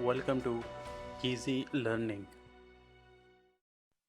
Welcome to Easy Learning.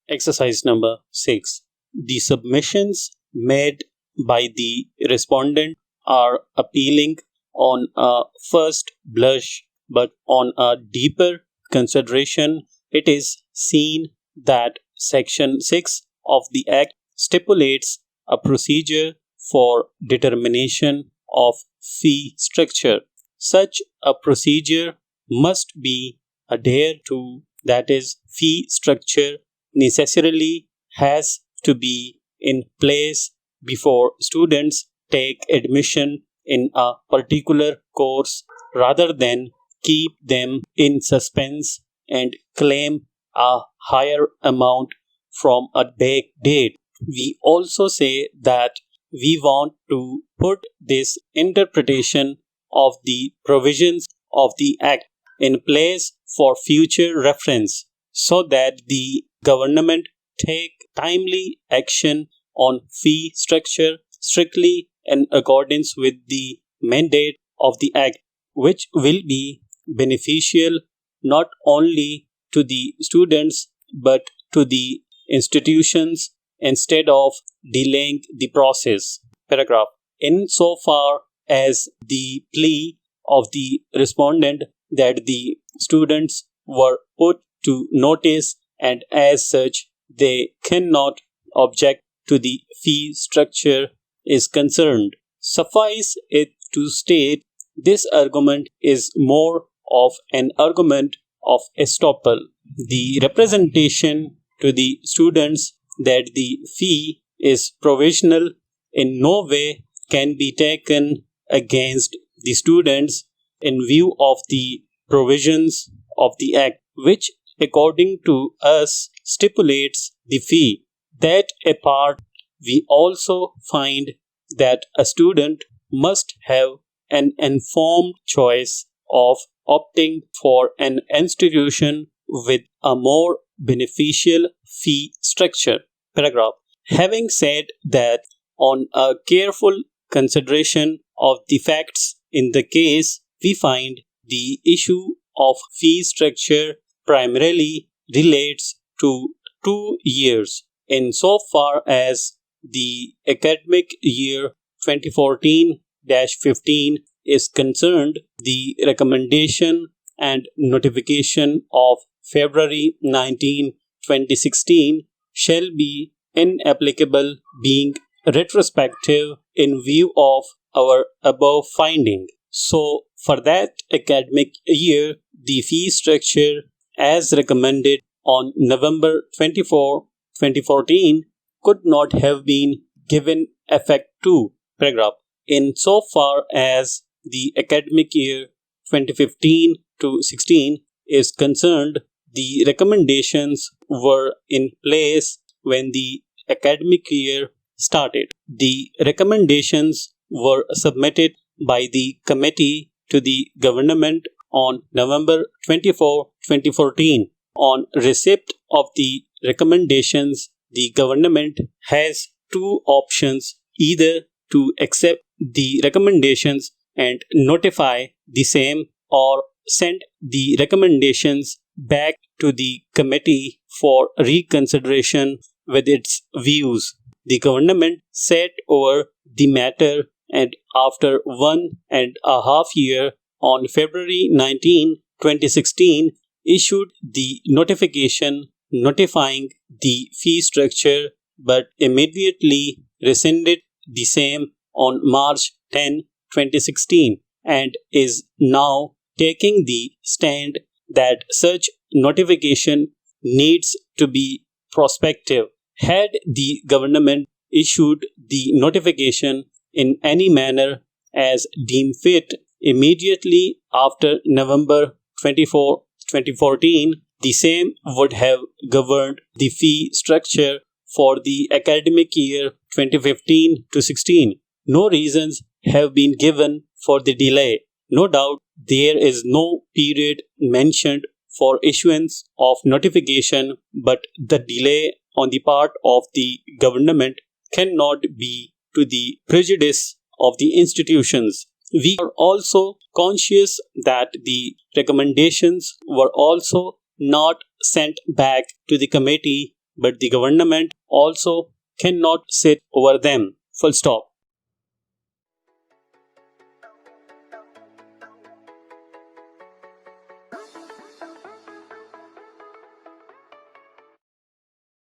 Exercise number 6. The submissions made by the respondent are appealing on a first blush, but on a deeper consideration, it is seen that Section 6 of the Act stipulates a procedure for determination of fee structure. Such a procedure must be adhered to, that is, fee structure necessarily has to be in place before students take admission in a particular course rather than keep them in suspense and claim a higher amount from a back date. We also say that we want to put this interpretation of the provisions of the Act in place for future reference so that the government take timely action on fee structure strictly in accordance with the mandate of the Act, which will be beneficial not only to the students but to the institutions instead of delaying the process. Paragraph. Insofar as the plea of the respondent that the students were put to notice and as such they cannot object to the fee structure is concerned. Suffice it to state this argument is more of an argument of estoppel. The representation to the students that the fee is provisional in no way can be taken against the students in view of the provisions of the Act, which according to us stipulates the fee. That apart, we also find that a student must have an informed choice of opting for an institution with a more beneficial fee structure. Paragraph. Having said that, on a careful consideration of the facts in the case, we find the issue of fee structure primarily relates to 2 years insofar as the academic year 2014-15 is concerned. The recommendation and notification of February 19, 2016 shall be inapplicable, being retrospective in view of our above finding. So, for that academic year, the fee structure as recommended on November 24, 2014 could not have been given effect to. Paragraph. Insofar as the academic year 2015 to 16 is concerned, the recommendations were in place when the academic year started. The recommendations were submitted by the committee to the government on November 24, 2014. On receipt of the recommendations, the government has two options: either to accept the recommendations and notify the same, or send the recommendations back to the committee for reconsideration with its views. The government sat over the matter and after 1.5 years, on February 19, 2016, issued the notification notifying the fee structure but immediately rescinded the same on March 10, 2016 and is now taking the stand that such notification needs to be prospective. Had the government issued the notification in any manner as deemed fit immediately after November 24, 2014, the same would have governed the fee structure for the academic year 2015 to 16. No reasons have been given for the delay. No doubt there is no period mentioned for issuance of notification, but the delay on the part of the government cannot be to the prejudice of the institutions. We are also conscious that the recommendations were also not sent back to the committee, but the government also cannot sit over them. Full stop.